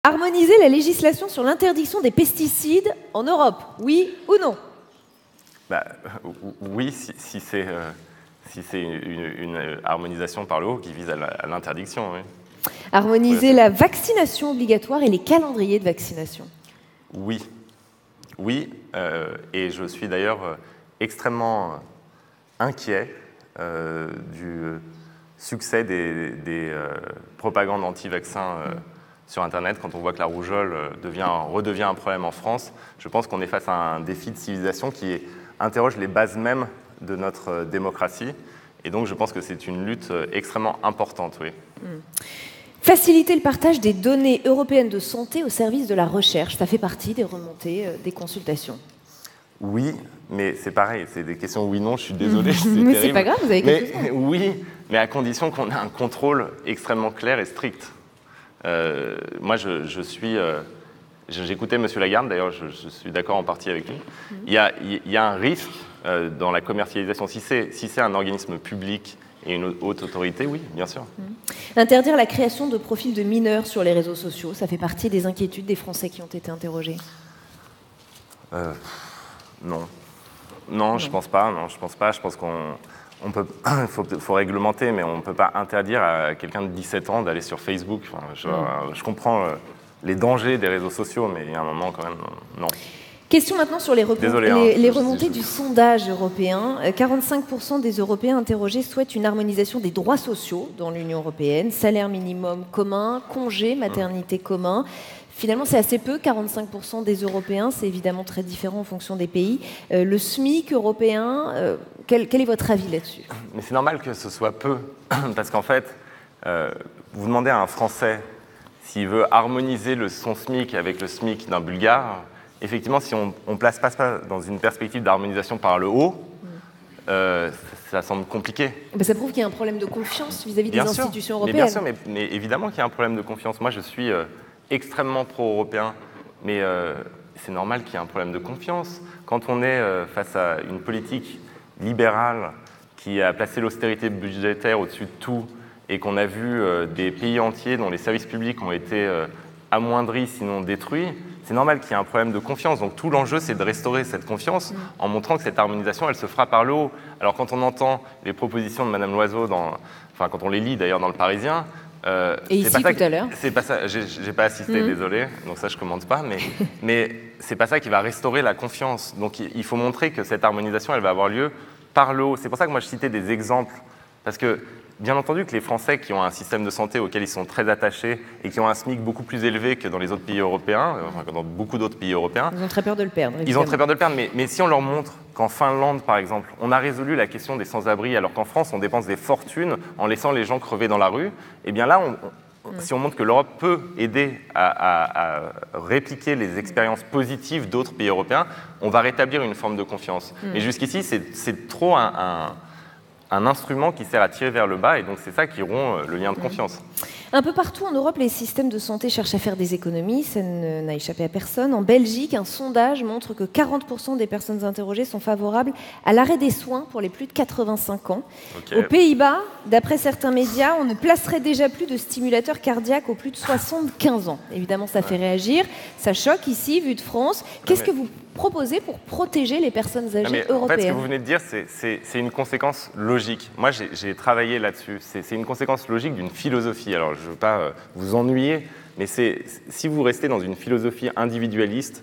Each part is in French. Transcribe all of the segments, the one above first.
Harmoniser la législation sur l'interdiction des pesticides en Europe, oui ou non? Oui, si c'est une harmonisation par le haut qui vise à l'interdiction. Oui. Harmoniser la vaccination obligatoire et les calendriers de vaccination? Oui. Oui, et je suis d'ailleurs extrêmement inquiet du succès des propagandes anti-vaccins sur Internet, quand on voit que la rougeole redevient un problème en France. Je pense qu'on est face à un défi de civilisation qui interroge les bases mêmes de notre démocratie. Et donc, je pense que c'est une lutte extrêmement importante, oui. Faciliter le partage des données européennes de santé au service de la recherche, ça fait partie des remontées des consultations. Oui, mais c'est pareil, c'est des questions oui-non, je suis désolé. Mais c'est pas grave, vous avez quelque chose. Oui, mais à condition qu'on ait un contrôle extrêmement clair et strict. Moi, j'écoutais M. Lagarde, d'ailleurs, je suis d'accord en partie avec lui. Il y a un risque dans la commercialisation. Si c'est un organisme public et une haute autorité, oui, bien sûr. Interdire la création de profils de mineurs sur les réseaux sociaux, ça fait partie des inquiétudes des Français qui ont été interrogés. Non. Non, je pense pas. Non, je pense pas. Je pense faut réglementer, mais on ne peut pas interdire à quelqu'un de 17 ans d'aller sur Facebook. Enfin, je comprends les dangers des réseaux sociaux, mais il y a un moment quand même, non. Question maintenant sur les remontées du sondage européen. 45% des Européens interrogés souhaitent une harmonisation des droits sociaux dans l'Union européenne. Salaire minimum commun, congé, maternité commun. Finalement, c'est assez peu, 45% des Européens. C'est évidemment très différent en fonction des pays. Le SMIC européen, quel est votre avis là-dessus? Mais c'est normal que ce soit peu, parce qu'en fait, vous demandez à un Français s'il veut harmoniser son SMIC avec le SMIC d'un Bulgare. Effectivement, si on ne place pas ça dans une perspective d'harmonisation par le haut, ça semble compliqué. Ça prouve qu'il y a un problème de confiance vis-à-vis des institutions européennes. Bien sûr, mais évidemment qu'il y a un problème de confiance. Moi, je suis extrêmement pro-européen, mais c'est normal qu'il y ait un problème de confiance. Quand on est face à une politique libérale qui a placé l'austérité budgétaire au-dessus de tout et qu'on a vu des pays entiers dont les services publics ont été amoindris, sinon détruits, c'est normal qu'il y ait un problème de confiance. Donc tout l'enjeu, c'est de restaurer cette confiance en montrant que cette harmonisation, elle se fera par le haut. Alors quand on entend les propositions de Mme Loiseau, quand on les lit d'ailleurs dans Le Parisien, et ici tout à l'heure. C'est pas ça, j'ai pas assisté, désolé, donc ça je commente pas, mais c'est pas ça qui va restaurer la confiance. Donc il faut montrer que cette harmonisation, elle va avoir lieu par le haut. C'est pour ça que moi je citais des exemples, parce que bien entendu que les Français qui ont un système de santé auquel ils sont très attachés et qui ont un SMIC beaucoup plus élevé que dans les autres pays européens, que dans beaucoup d'autres pays européens, ils ont très peur de le perdre. Ils ont très peur de le perdre, mais si on leur montre qu'en Finlande, par exemple, on a résolu la question des sans-abri, alors qu'en France, on dépense des fortunes en laissant les gens crever dans la rue, eh bien là, si on montre que l'Europe peut aider à répliquer les expériences positives d'autres pays européens, on va rétablir une forme de confiance. Mais jusqu'ici, c'est trop un instrument qui sert à tirer vers le bas, et donc c'est ça qui rompt le lien de confiance. Un peu partout en Europe, les systèmes de santé cherchent à faire des économies, ça n'a échappé à personne. En Belgique, un sondage montre que 40% des personnes interrogées sont favorables à l'arrêt des soins pour les plus de 85 ans. Okay. Aux Pays-Bas, d'après certains médias, on ne placerait déjà plus de stimulateurs cardiaques aux plus de 75 ans. Évidemment, ça fait réagir, ça choque ici, vu de France. Qu'est-ce que vous proposez pour protéger les personnes âgées européennes? En fait, ce que vous venez de dire, c'est une conséquence logique. Moi, j'ai travaillé là-dessus. C'est une conséquence logique d'une philosophie. Alors, je ne veux pas vous ennuyer, mais si vous restez dans une philosophie individualiste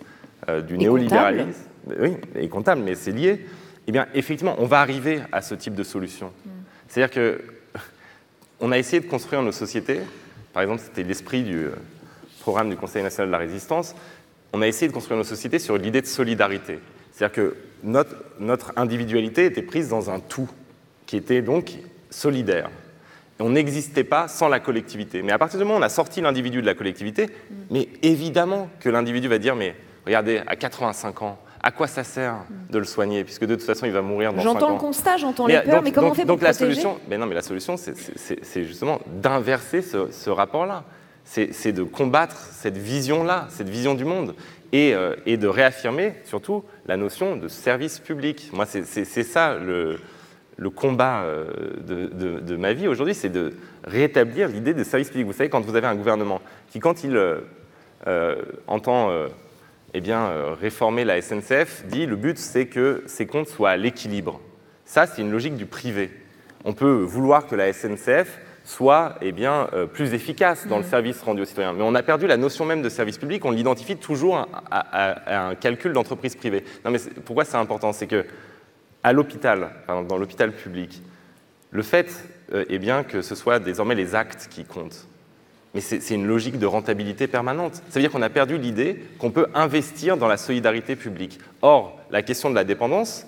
du néolibéralisme, oui, et comptable, mais c'est lié, eh bien, effectivement, on va arriver à ce type de solution. C'est-à-dire qu'on a essayé de construire nos sociétés, par exemple, c'était l'esprit du programme du Conseil national de la résistance, on a essayé de construire nos sociétés sur l'idée de solidarité. C'est-à-dire que notre individualité était prise dans un tout, qui était donc solidaire. Et on n'existait pas sans la collectivité. Mais à partir du moment où on a sorti l'individu de la collectivité, mais évidemment que l'individu va dire, mais regardez, à 85 ans, à quoi ça sert de le soigner, puisque de toute façon, il va mourir dans 5 ans. J'entends le constat, j'entends les peurs, mais comment on fait pour protéger ? La solution, c'est justement d'inverser ce rapport-là. C'est de combattre cette vision-là, cette vision du monde, et de réaffirmer, surtout, la notion de service public. Moi, c'est ça le combat de ma vie aujourd'hui, c'est de rétablir l'idée de service public. Vous savez, quand vous avez un gouvernement qui, quand il entend réformer la SNCF, dit le but c'est que ces comptes soient à l'équilibre. Ça, c'est une logique du privé. On peut vouloir que la SNCF soit plus efficace dans le service rendu aux citoyens. Mais on a perdu la notion même de service public, on l'identifie toujours à un calcul d'entreprise privée. Non, mais pourquoi c'est important? C'est que à l'hôpital, dans l'hôpital public, le fait que ce soit désormais les actes qui comptent. Mais c'est une logique de rentabilité permanente. Ça veut dire qu'on a perdu l'idée qu'on peut investir dans la solidarité publique. Or, la question de la dépendance,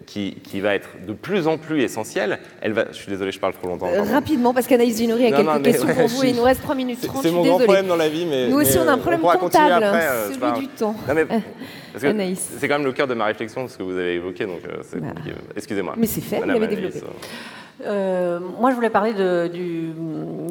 qui va être de plus en plus essentielle, je suis désolé, je parle trop longtemps. Rapidement, parce qu'Anaïs Zinouri a quelques questions pour vous, et il nous reste 3 minutes 30, c'est mon grand problème dans la vie, mais nous aussi on a un problème comptable, après, celui du temps. Non, mais, parce que c'est quand même le cœur de ma réflexion, ce que vous avez évoqué, donc c'est compliqué. Excusez-moi. Mais c'est fait, vous l'avez développé. Moi, je voulais parler de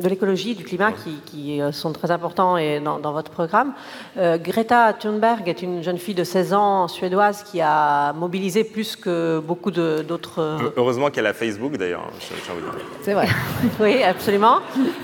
l'écologie, du climat, qui sont très importants dans votre programme. Greta Thunberg est une jeune fille de 16 ans suédoise qui a mobilisé plus que beaucoup d'autres... Heureusement qu'elle a Facebook, d'ailleurs. C'est vrai. Oui, absolument.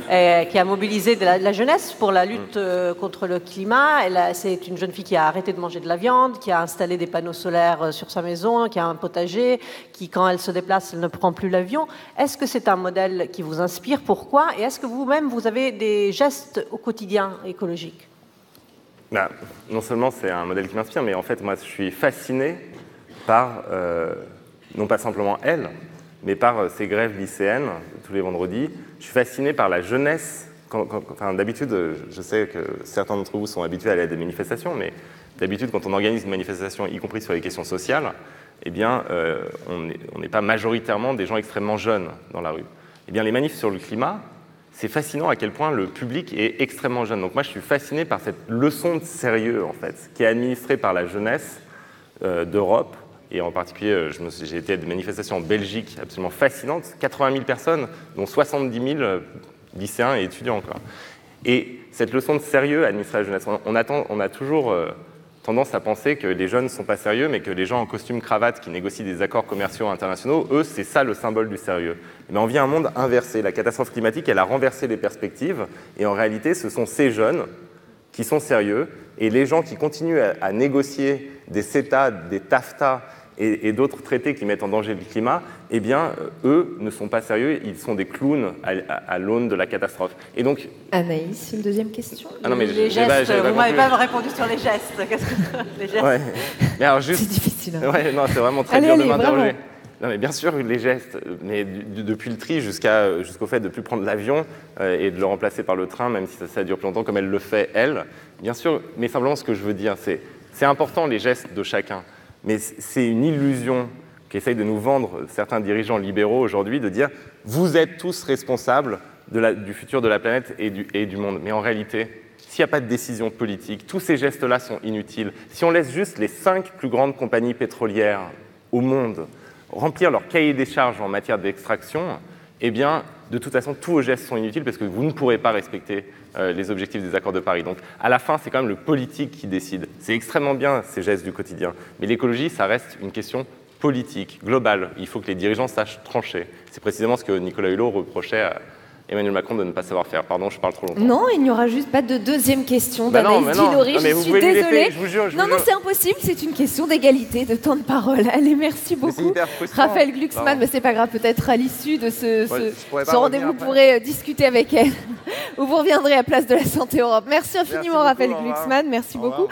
Qui a mobilisé de la jeunesse pour la lutte contre le climat. C'est une jeune fille qui a arrêté de manger de la viande, qui a installé des panneaux solaires sur sa maison, qui a un potager, qui, quand elle se déplace, elle ne prend plus l'avion. Est-ce que c'est un modèle qui vous inspire? Pourquoi? Et est-ce que vous-même, vous avez des gestes au quotidien écologiques? Non seulement c'est un modèle qui m'inspire, mais en fait, moi, je suis fasciné par, non pas simplement elle, mais par ces grèves lycéennes, tous les vendredis. Je suis fasciné par la jeunesse. D'habitude, je sais que certains d'entre vous sont habitués à aller à des manifestations, mais d'habitude, quand on organise une manifestation, y compris sur les questions sociales, on n'est pas majoritairement des gens extrêmement jeunes dans la rue. Les manifs sur le climat, c'est fascinant à quel point le public est extrêmement jeune. Donc moi, je suis fasciné par cette leçon de sérieux, en fait, qui est administrée par la jeunesse d'Europe. Et en particulier, j'ai été à des manifestations en Belgique absolument fascinantes. 80 000 personnes, dont 70 000 lycéens et étudiants, quoi. Et cette leçon de sérieux administrée à la jeunesse, on a toujours... tendance à penser que les jeunes ne sont pas sérieux, mais que les gens en costume cravate qui négocient des accords commerciaux internationaux, eux, c'est ça le symbole du sérieux. Mais on vit un monde inversé. La catastrophe climatique, elle a renversé les perspectives, et en réalité, ce sont ces jeunes qui sont sérieux, et les gens qui continuent à négocier des CETA, des TAFTA et d'autres traités qui mettent en danger le climat, eux ne sont pas sérieux, ils sont des clowns à l'aune de la catastrophe. Et donc... Anaïs, une deuxième question? Non, mais les gestes, vous ne m'avez pas répondu sur les gestes. Les gestes. Ouais. Mais alors juste... C'est difficile. Hein. Ouais, non, c'est vraiment très dur de m'interroger. Non, mais bien sûr, les gestes, mais depuis le tri jusqu'au fait de ne plus prendre l'avion et de le remplacer par le train, même si ça dure plus longtemps, comme elle le fait, elle, bien sûr, mais simplement ce que je veux dire, c'est important les gestes de chacun. Mais c'est une illusion qu'essayent de nous vendre certains dirigeants libéraux aujourd'hui, de dire « vous êtes tous responsables du futur de la planète et du monde ». Mais en réalité, s'il n'y a pas de décision politique, tous ces gestes-là sont inutiles. Si on laisse juste les 5 plus grandes compagnies pétrolières au monde remplir leur cahier des charges en matière d'extraction, de toute façon, tous vos gestes sont inutiles parce que vous ne pourrez pas respecter les objectifs des accords de Paris. Donc, à la fin, c'est quand même le politique qui décide. C'est extrêmement bien, ces gestes du quotidien. Mais l'écologie, ça reste une question politique, globale. Il faut que les dirigeants sachent trancher. C'est précisément ce que Nicolas Hulot reprochait à Emmanuel Macron de ne pas savoir faire. Pardon, je parle trop longtemps. Non, il n'y aura juste pas de deuxième question d'Anaïs Zinouri. Je suis désolée. Je vous jure. Non, c'est impossible. C'est une question d'égalité, de temps de parole. Allez, merci beaucoup. Raphaël Glucksmann, mais c'est pas grave. Peut-être à l'issue de ce rendez-vous, vous pourrez discuter avec elle. Ou vous reviendrez à Place de la Santé Europe. Merci infiniment, Raphaël Glucksmann. Merci beaucoup.